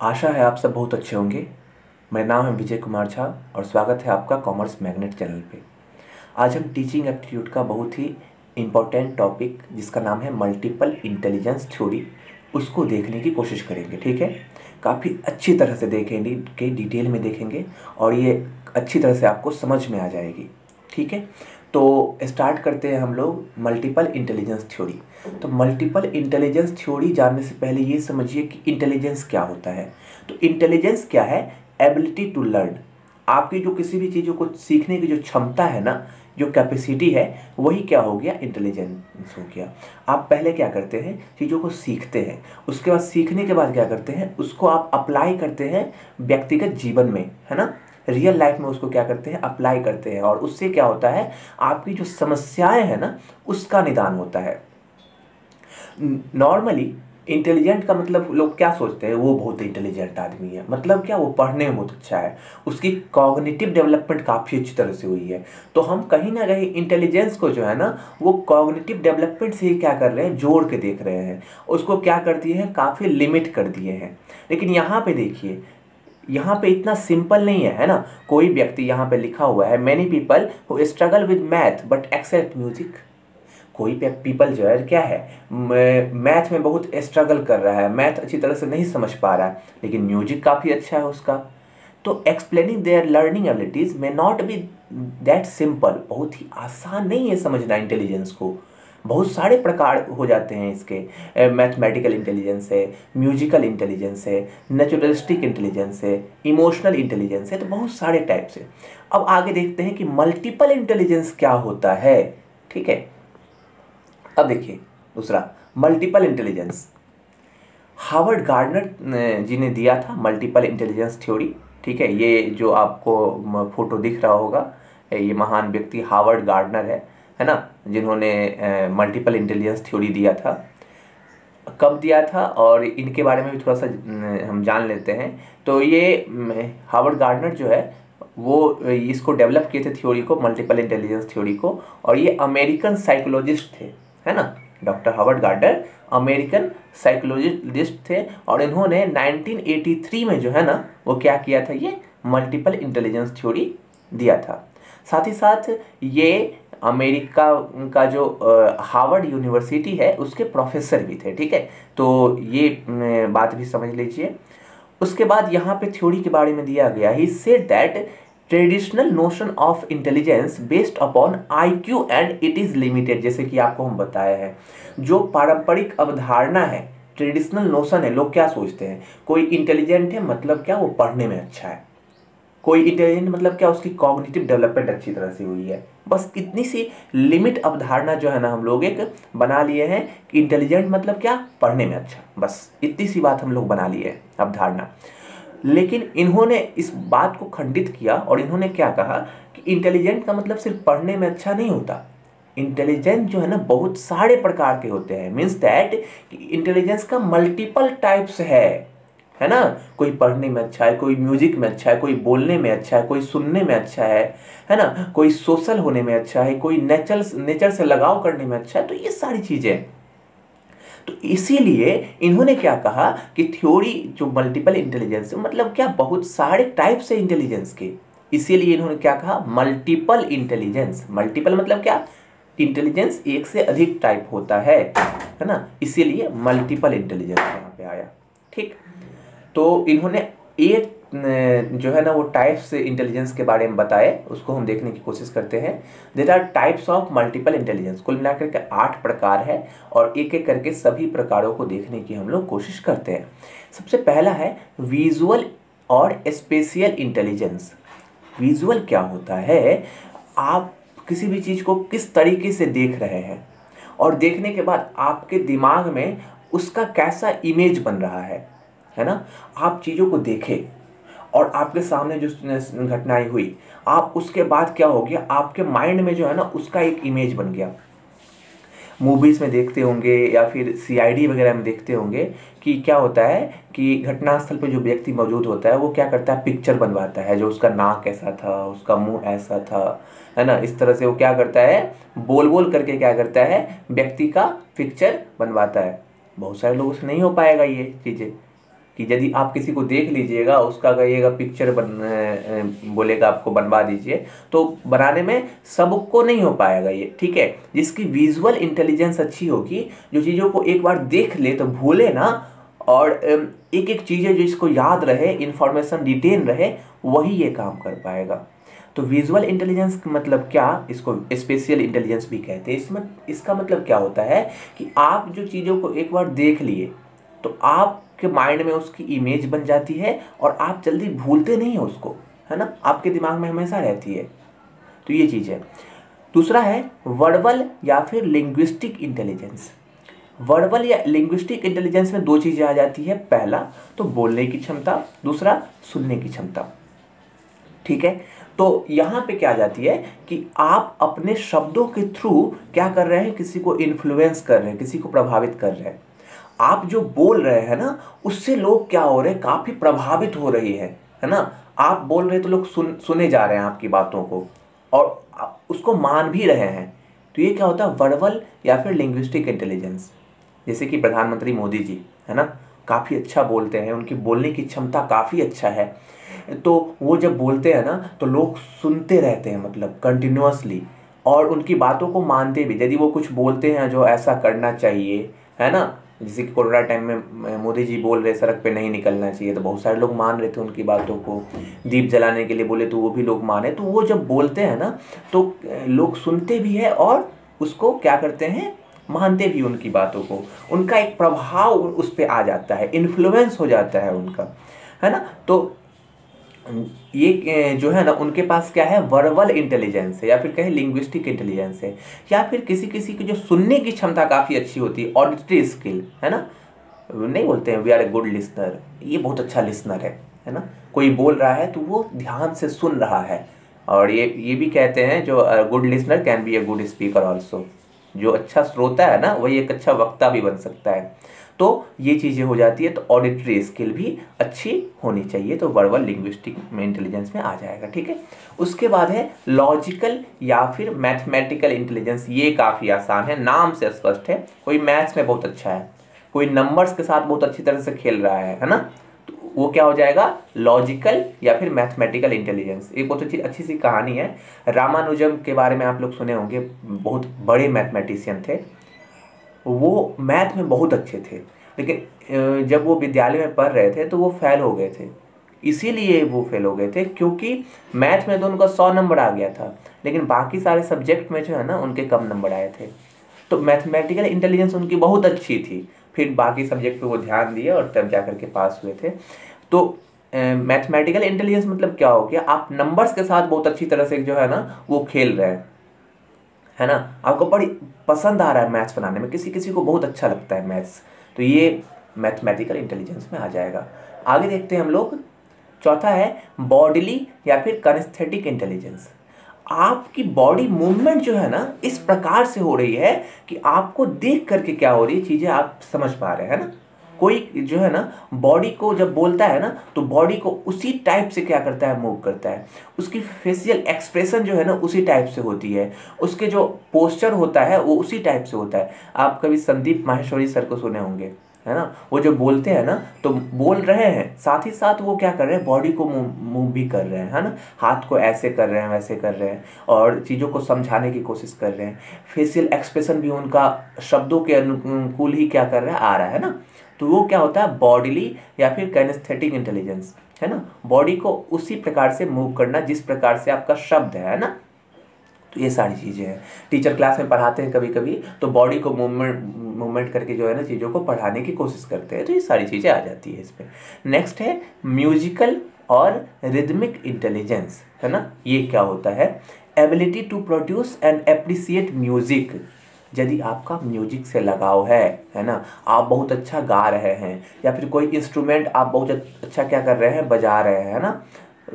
आशा है आप सब बहुत अच्छे होंगे। मेरा नाम है विजय कुमार झा और स्वागत है आपका कॉमर्स मैग्नेट चैनल पे। आज हम टीचिंग एप्टीट्यूड का बहुत ही इम्पोर्टेंट टॉपिक जिसका नाम है मल्टीपल इंटेलिजेंस थ्योरी, उसको देखने की कोशिश करेंगे। ठीक है, काफ़ी अच्छी तरह से देखेंगे, के डिटेल में देखेंगे और ये अच्छी तरह से आपको समझ में आ जाएगी। ठीक है, तो स्टार्ट करते हैं हम लोग मल्टीपल इंटेलिजेंस थ्योरी। तो मल्टीपल इंटेलिजेंस थ्योरी जानने से पहले ये समझिए कि इंटेलिजेंस क्या होता है। तो इंटेलिजेंस क्या है? Ability to learn. आपकी जो किसी भी चीज़ों को सीखने की जो क्षमता है ना, जो कैपेसिटी है, वही क्या हो गया? इंटेलिजेंस हो गया। आप पहले क्या करते हैं? चीज़ों को सीखते हैं, उसके बाद सीखने के बाद क्या करते हैं? उसको आप अप्लाई करते हैं व्यक्तिगत जीवन में, है ना, रियल लाइफ में उसको क्या करते हैं? अप्लाई करते हैं और उससे क्या होता है? आपकी जो समस्याएं हैं ना, उसका निदान होता है। नॉर्मली इंटेलिजेंट का मतलब लोग क्या सोचते हैं? वो बहुत इंटेलिजेंट आदमी है, मतलब क्या? वो पढ़ने में बहुत अच्छा है, उसकी कॉग्निटिव डेवलपमेंट काफ़ी अच्छी तरह से हुई है। तो हम कहीं ना कहीं इंटेलिजेंस को जो है ना, वो कॉग्निटिव डेवलपमेंट से ही क्या कर रहे हैं? जोड़ के देख रहे हैं, उसको क्या कर दिए हैं? काफ़ी लिमिट कर दिए हैं। लेकिन यहाँ पे देखिए, यहाँ पे इतना सिंपल नहीं है ना। कोई व्यक्ति, यहाँ पे लिखा हुआ है many people who struggle with math but excel music. कोई पीपल जो है क्या है, मैथ में बहुत स्ट्रगल कर रहा है, मैथ अच्छी तरह से नहीं समझ पा रहा है, लेकिन म्यूजिक काफ़ी अच्छा है उसका। तो explaining there learning abilities may not be that simple. बहुत ही आसान नहीं है समझना इंटेलिजेंस को। बहुत सारे प्रकार हो जाते हैं इसके। मैथमेटिकल इंटेलिजेंस है, म्यूजिकल इंटेलिजेंस है, नेचुरलिस्टिक इंटेलिजेंस है, इमोशनल इंटेलिजेंस है, तो बहुत सारे टाइप्स है। अब आगे देखते हैं कि मल्टीपल इंटेलिजेंस क्या होता है। ठीक है, अब देखिए दूसरा मल्टीपल इंटेलिजेंस। हार्वर्ड गार्डनर जी ने दिया था मल्टीपल इंटेलिजेंस थ्योरी। ठीक है, ये जो आपको फोटो दिख रहा होगा, ये महान व्यक्ति हार्वर्ड गार्डनर है ना, जिन्होंने मल्टीपल इंटेलिजेंस थ्योरी दिया था। कब दिया था और इनके बारे में भी थोड़ा सा हम जान लेते हैं। तो ये हार्वर्ड गार्डनर जो है वो इसको डेवलप किए थे थ्योरी को, मल्टीपल इंटेलिजेंस थ्योरी को। और ये अमेरिकन साइकोलॉजिस्ट थे, है ना। Doctor Harvard gardener American psychologist थे और इन्होंने 1983 में जो है ना, वो क्या किया था? ये मल्टीपल इंटेलिजेंस थ्योरी दिया था। साथ ही साथ ये अमेरिका का जो हार्वर्ड यूनिवर्सिटी है उसके प्रोफेसर भी थे। ठीक है, तो ये बात भी समझ लीजिए। उसके बाद यहाँ पे थ्योरी के बारे में दिया गया, he said that traditional notion of intelligence based upon IQ and it is limited. जैसे कि आपको हम बताया है, जो पारंपरिक अवधारणा है, ट्रेडिशनल नोशन है, लोग क्या सोचते हैं? कोई इंटेलिजेंट है मतलब क्या? वो पढ़ने में अच्छा है। कोई इंटेलिजेंट मतलब क्या? उसकी कॉग्निटिव डेवलपमेंट अच्छी तरह से हुई है। बस इतनी सी लिमिट अवधारणा जो है ना, हम लोग एक बना लिए हैं कि इंटेलिजेंट मतलब क्या? पढ़ने में अच्छा। बस इतनी सी बात हम लोग बना लिए हैं, अवधारणा। लेकिन इन्होंने इस बात को खंडित किया और इन्होंने क्या कहा कि इंटेलिजेंट का मतलब सिर्फ पढ़ने में अच्छा नहीं होता। इंटेलिजेंट जो है ना, बहुत सारे प्रकार के होते हैं। मीन्स दैट इंटेलिजेंस का मल्टीपल टाइप्स है ना। कोई पढ़ने में अच्छा है, कोई म्यूजिक में अच्छा है, कोई बोलने में अच्छा है, कोई सुनने में अच्छा है ना, कोई सोशल होने में अच्छा है, कोई नेचर से लगाव करने में अच्छा है। तो ये सारी चीजें, तो इसीलिए इन्होंने क्या कहा कि थ्योरी जो मल्टीपल इंटेलिजेंस मतलब क्या? बहुत सारे टाइप्स है इंटेलिजेंस के। इसीलिए इन्होंने क्या कहा? Multiple intelligence. मल्टीपल मतलब क्या? इंटेलिजेंस एक से अधिक टाइप होता है ना, इसीलिए मल्टीपल इंटेलिजेंस यहाँ पे आया। ठीक, तो इन्होंने एक जो है ना, वो टाइप्स इंटेलिजेंस के बारे में बताए, उसको हम देखने की कोशिश करते हैं। There are types of multiple intelligence. कुल मिलाकर के 8 प्रकार है और एक एक करके सभी प्रकारों को देखने की हम लोग कोशिश करते हैं। सबसे पहला है विजुअल और स्पेशियल इंटेलिजेंस। विजुअल क्या होता है? आप किसी भी चीज़ को किस तरीके से देख रहे हैं और देखने के बाद आपके दिमाग में उसका कैसा इमेज बन रहा है ना। आप चीज़ों को देखें और आपके सामने जो घटनाएं हुई, आप उसके बाद क्या हो गया? आपके माइंड में जो है ना, उसका एक इमेज बन गया। मूवीज़ में देखते होंगे या फिर सीआईडी वगैरह में देखते होंगे कि क्या होता है कि घटनास्थल पे जो व्यक्ति मौजूद होता है वो क्या करता है? पिक्चर बनवाता है, जो उसका नाक ऐसा था, उसका मुंह ऐसा था, है ना। इस तरह से वो क्या करता है? बोल बोल करके क्या करता है? व्यक्ति का पिक्चर बनवाता है। बहुत सारे लोगों से नहीं हो पाएगा ये चीज़ें, कि यदि आप किसी को देख लीजिएगा, उसका कहिएगा पिक्चर बोलेगा आपको बनवा दीजिए, तो बनाने में सबको नहीं हो पाएगा ये, ठीक है। जिसकी विजुअल इंटेलिजेंस अच्छी होगी, जो चीज़ों को एक बार देख ले तो भूले ना, और एक एक चीज़ें जो इसको याद रहे, इंफॉर्मेशन रिटेन रहे, वही ये काम कर पाएगा। तो विजुअल इंटेलिजेंस का मतलब क्या, इसको स्पेशियल इंटेलिजेंस भी कहते हैं। इसमें इसका मतलब क्या होता है कि आप जो चीज़ों को एक बार देख लिए तो आपके माइंड में उसकी इमेज बन जाती है और आप जल्दी भूलते नहीं हो उसको, है ना, आपके दिमाग में हमेशा रहती है। तो ये चीज़ है। दूसरा है वर्बल या फिर लिंग्विस्टिक इंटेलिजेंस। वर्बल या लिंग्विस्टिक इंटेलिजेंस में दो चीज़ें आ जाती है, पहला तो बोलने की क्षमता, दूसरा सुनने की क्षमता, ठीक है। तो यहाँ पे क्या आ जाती है कि आप अपने शब्दों के थ्रू क्या कर रहे हैं, किसी को इन्फ्लुएंस कर रहे हैं, किसी को प्रभावित कर रहे हैं। आप जो बोल रहे हैं ना, उससे लोग क्या हो रहे हैं, काफ़ी प्रभावित हो रही है ना। आप बोल रहे हैं तो लोग सुने जा रहे हैं आपकी बातों को और उसको मान भी रहे हैं। तो ये क्या होता है, वर्बल या फिर लिंग्विस्टिक इंटेलिजेंस। जैसे कि प्रधानमंत्री मोदी जी, है ना, काफ़ी अच्छा बोलते हैं, उनकी बोलने की क्षमता काफ़ी अच्छा है। तो वो जब बोलते हैं ना तो लोग सुनते रहते हैं, मतलब कंटिन्यूअसली, और उनकी बातों को मानते भी। यदि वो कुछ बोलते हैं जो ऐसा करना चाहिए, है ना, जैसे कि कोरोना टाइम में मोदी जी बोल रहे सड़क पे नहीं निकलना चाहिए, तो बहुत सारे लोग मान रहे थे उनकी बातों को। दीप जलाने के लिए बोले तो वो भी लोग माने। तो वो जब बोलते हैं ना तो लोग सुनते भी है और उसको क्या करते हैं, मानते भी उनकी बातों को। उनका एक प्रभाव उस पर आ जाता है, इन्फ्लुएंस हो जाता है उनका, है ना। तो ये जो है ना, उनके पास क्या है, वर्बल इंटेलिजेंस है, या फिर कहे लिंग्विस्टिक इंटेलिजेंस है, या फिर किसी किसी की जो सुनने की क्षमता काफ़ी अच्छी होती है, ऑडिटरी स्किल, है ना। नहीं बोलते हैं we are a good listener, ये बहुत अच्छा लिसनर है ना। कोई बोल रहा है तो वो ध्यान से सुन रहा है। और ये भी कहते हैं जो good listener can be a good speaker also. जो अच्छा श्रोता है ना, वही एक अच्छा वक्ता भी बन सकता है। तो ये चीज़ें हो जाती है। तो ऑडिटरी स्किल भी अच्छी होनी चाहिए, तो वर्बल लिंग्विस्टिक में इंटेलिजेंस में आ जाएगा, ठीक है। उसके बाद है लॉजिकल या फिर मैथमेटिकल इंटेलिजेंस। ये काफ़ी आसान है, नाम से स्पष्ट है। कोई मैथ्स में बहुत अच्छा है, कोई नंबर्स के साथ बहुत अच्छी तरह से खेल रहा है ना, तो वो क्या हो जाएगा, लॉजिकल या फिर मैथमेटिकल इंटेलिजेंस। एक बहुत अच्छी सी कहानी है, रामानुजम के बारे में आप लोग सुने होंगे, बहुत बड़े मैथमेटिशियन थे। वो मैथ में बहुत अच्छे थे, लेकिन जब वो विद्यालय में पढ़ रहे थे तो वो फेल हो गए थे। इसीलिए वो फेल हो गए थे क्योंकि मैथ में तो उनका 100 नंबर आ गया था, लेकिन बाकी सारे सब्जेक्ट में जो है ना उनके कम नंबर आए थे। तो मैथमेटिकल इंटेलिजेंस उनकी बहुत अच्छी थी, फिर बाकी सब्जेक्ट पे वो ध्यान दिए और तब जाकर के पास हुए थे। तो मैथमेटिकल इंटेलिजेंस मतलब क्या हो गया, आप नंबर्स के साथ बहुत अच्छी तरह से जो है ना वो खेल रहे हैं, है ना, आपको बड़ी पसंद आ रहा है मैथ्स बनाने में, किसी किसी को बहुत अच्छा लगता है मैथ्स, तो ये मैथमेटिकल इंटेलिजेंस में आ जाएगा। आगे देखते हैं हम लोग। चौथा है बॉडीली या फिर काइनेस्थेटिक इंटेलिजेंस। आपकी बॉडी मूवमेंट जो है ना इस प्रकार से हो रही है कि आपको देख करके क्या हो रही है चीज़ें आप समझ पा रहे हैं ना। कोई जो है ना बॉडी को जब बोलता है ना तो बॉडी को उसी टाइप से क्या करता है, मूव करता है। उसकी फेशियल एक्सप्रेशन जो है ना उसी टाइप से होती है, उसके जो पोस्चर होता है वो उसी टाइप से होता है। आप कभी संदीप माहेश्वरी सर को सुने होंगे, है ना, वो जो बोलते हैं ना तो बोल रहे हैं साथ ही साथ वो क्या कर रहे हैं, बॉडी को मूव भी कर रहे हैं, है ना, हाथ को ऐसे कर रहे हैं वैसे कर रहे हैं और चीज़ों को समझाने की कोशिश कर रहे हैं। फेशियल एक्सप्रेशन भी उनका शब्दों के अनुकूल ही क्या कर रहा है, आ रहा है ना। तो वो क्या होता है, बॉडीली या फिर काइनेस्थेटिक इंटेलिजेंस, है ना, बॉडी को उसी प्रकार से मूव करना जिस प्रकार से आपका शब्द है ना। तो ये सारी चीज़ें हैं, टीचर क्लास में पढ़ाते हैं कभी कभी तो बॉडी को मूवमेंट करके जो है ना चीज़ों को पढ़ाने की कोशिश करते हैं, तो ये सारी चीज़ें आ जाती है इसमें। नेक्स्ट है म्यूजिकल और रिदमिक इंटेलिजेंस, है ना। ये क्या होता है, ability to produce and appreciate music. यदि आपका म्यूजिक से लगाव है ना, आप बहुत अच्छा गा रहे हैं या फिर कोई इंस्ट्रूमेंट आप बहुत अच्छा क्या कर रहे हैं, बजा रहे हैं, है ना,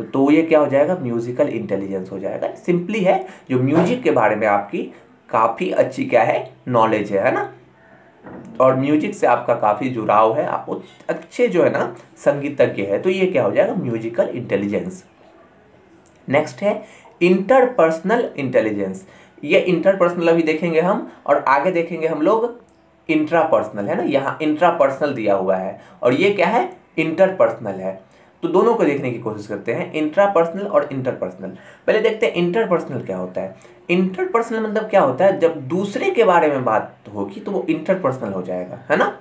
तो ये क्या हो जाएगा, म्यूजिकल इंटेलिजेंस हो जाएगा। सिंपली है जो म्यूजिक के बारे में आपकी काफ़ी अच्छी क्या है, नॉलेज है ना, और म्यूजिक से आपका काफ़ी जुड़ाव है, आप अच्छे जो है ना संगीतज्ञ है, तो ये क्या हो जाएगा, म्यूजिकल इंटेलिजेंस। नेक्स्ट है इंटरपर्सनल इंटेलिजेंस। ये इंटरपर्सनल अभी देखेंगे हम और आगे देखेंगे हम लोग इंट्रापर्सनल, है ना, यहाँ इंट्रापर्सनल दिया हुआ है और ये क्या है, इंटरपर्सनल है। तो दोनों को देखने की कोशिश करते हैं, इंट्रापर्सनल और इंटरपर्सनल। पहले देखते हैं इंटरपर्सनल क्या होता है। इंटरपर्सनल मतलब क्या होता है, जब दूसरे के बारे में बात होगी तो वो इंटरपर्सनल हो जाएगा, है ना।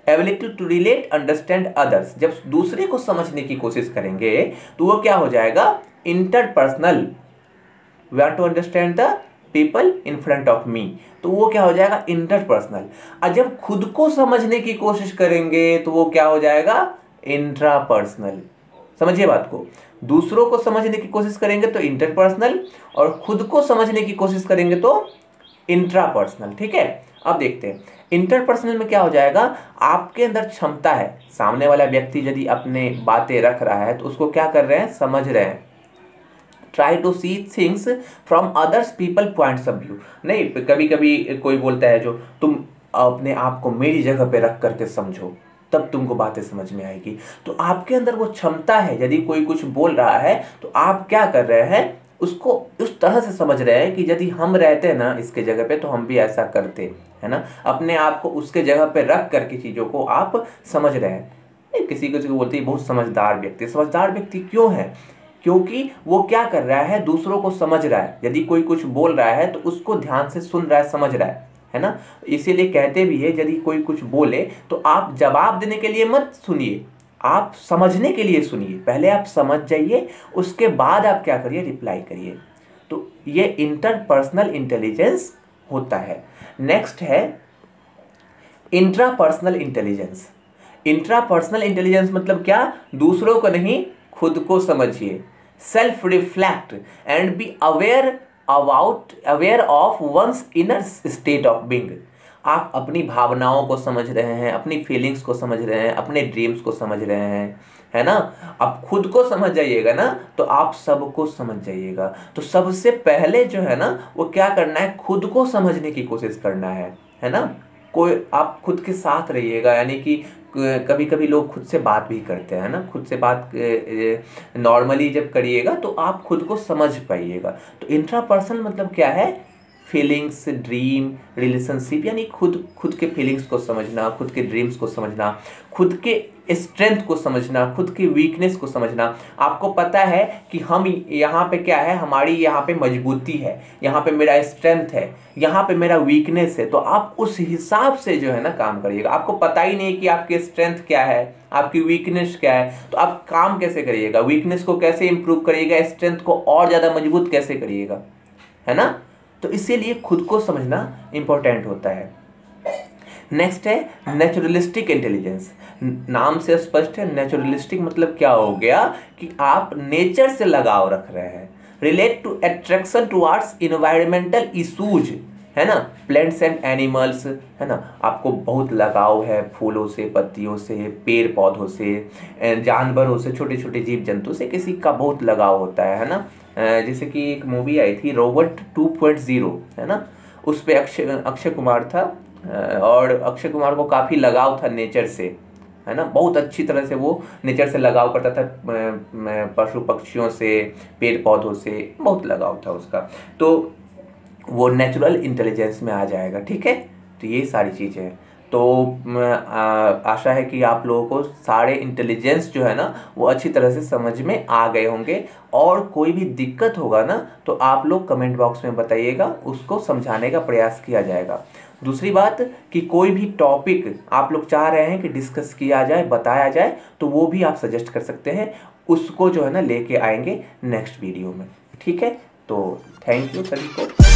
Ability to relate understand others, जब दूसरे को समझने की कोशिश करेंगे तो वो क्या हो जाएगा, interpersonal. We are to understand the people in front of me, तो वो क्या हो जाएगा, इंटरपर्सनल। और जब खुद को समझने की कोशिश करेंगे तो वो क्या हो जाएगा, इंट्रापर्सनल। समझिए बात को, दूसरों को समझने की कोशिश करेंगे तो इंटरपर्सनल, और खुद को समझने की कोशिश करेंगे तो इंट्रापर्सनल। ठीक है, अब देखते हैं इंटरपर्सनल में क्या हो जाएगा, आपके अंदर क्षमता है, सामने वाला व्यक्ति यदि अपने बातें रख रहा है तो उसको क्या कर रहे हैं, समझ रहे हैं। Try to see things from others people points of view. नहीं, कभी कभी कोई बोलता है जो तुम अपने आप को मेरी जगह पे रख करके समझो, तब तुमको बातें समझ में आएगी। तो आपके अंदर वो क्षमता है, यदि कोई कुछ बोल रहा है तो आप क्या कर रहे हैं, उसको उस तरह से समझ रहे हैं कि यदि हम रहते ना इसके जगह पे तो हम भी ऐसा करते, है ना। अपने आप को उसके जगह पे रख करके चीज़ों को आप समझ रहे हैं। किसी को बोलते हैं बहुत समझदार व्यक्ति। समझदार व्यक्ति क्यों है, क्योंकि वो क्या कर रहा है, दूसरों को समझ रहा है। यदि कोई कुछ बोल रहा है तो उसको ध्यान से सुन रहा है, समझ रहा है ना। इसीलिए कहते भी है यदि कोई कुछ बोले तो आप जवाब देने के लिए मत सुनिए, आप समझने के लिए सुनिए। पहले आप समझ जाइए, उसके बाद आप क्या करिए, रिप्लाई करिए। तो ये इंटरपर्सनल इंटेलिजेंस होता है। नेक्स्ट है इंट्रापर्सनल इंटेलिजेंस। इंट्रापर्सनल इंटेलिजेंस मतलब क्या, दूसरों को नहीं, खुद को समझिए। Self reflect and be aware of one's inner state of being. आप अपनी भावनाओं को समझ रहे हैं, अपनी फीलिंग्स को समझ रहे हैं, अपने ड्रीम्स को समझ रहे हैं, है ना। आप खुद को समझ जाइएगा ना तो आप सबको समझ जाइएगा। तो सबसे पहले जो है ना वो क्या करना है, खुद को समझने की कोशिश करना है ना। कोई आप खुद के साथ रहिएगा, यानी कि कभी कभी लोग खुद से बात भी करते हैं ना, खुद से बात नॉर्मली जब करिएगा तो आप खुद को समझ पाइएगा। तो इंट्रापर्सनल मतलब क्या है, फीलिंग्स, ड्रीम, रिलेशनशिप, यानी खुद के फीलिंग्स को समझना, खुद के ड्रीम्स को समझना, खुद के स्ट्रेंथ को समझना, खुद की वीकनेस को समझना। आपको पता है कि हम यहाँ पे क्या है, हमारी यहाँ पे मजबूती है, यहाँ पे मेरा स्ट्रेंथ है, यहाँ पे मेरा वीकनेस है, तो आप उस हिसाब से जो है ना काम करिएगा। आपको पता ही नहीं कि आपकी स्ट्रेंथ क्या है, आपकी वीकनेस क्या है, तो आप काम कैसे करिएगा, वीकनेस को कैसे इंप्रूव करिएगा, स्ट्रेंथ को और ज़्यादा मजबूत कैसे करिएगा, है ना। तो इसीलिए खुद को समझना इंपॉर्टेंट होता है। नेक्स्ट है नेचुरलिस्टिक इंटेलिजेंस। नाम से स्पष्ट है, नेचुरलिस्टिक मतलब क्या हो गया कि आप नेचर से लगाव रख रहे हैं। Relate to attraction towards environmental issues, है ना, प्लांट्स एंड एनिमल्स, है ना। आपको बहुत लगाव है फूलों से, पत्तियों से, पेड़ पौधों से, जानवरों से, छोटे छोटे जीव जंतु से किसी का बहुत लगाव होता है ना। जैसे कि एक मूवी आई थी रोबोट 2.0, है ना, उस पे अक्षय कुमार था, और अक्षय कुमार को काफ़ी लगाव था नेचर से, है ना। बहुत अच्छी तरह से वो नेचर से लगाव करता था, पशु पक्षियों से, पेड़ पौधों से बहुत लगाव था उसका। तो वो नेचुरल इंटेलिजेंस में आ जाएगा। ठीक है, तो ये सारी चीज़ें हैं। तो आशा है कि आप लोगों को सारे इंटेलिजेंस जो है ना वो अच्छी तरह से समझ में आ गए होंगे। और कोई भी दिक्कत होगा ना तो आप लोग कमेंट बॉक्स में बताइएगा, उसको समझाने का प्रयास किया जाएगा। दूसरी बात कि कोई भी टॉपिक आप लोग चाह रहे हैं कि डिस्कस किया जाए, बताया जाए, तो वो भी आप सजेस्ट कर सकते हैं, उसको जो है ना लेके आएंगे नेक्स्ट वीडियो में। ठीक है, तो थैंक यू सभी को।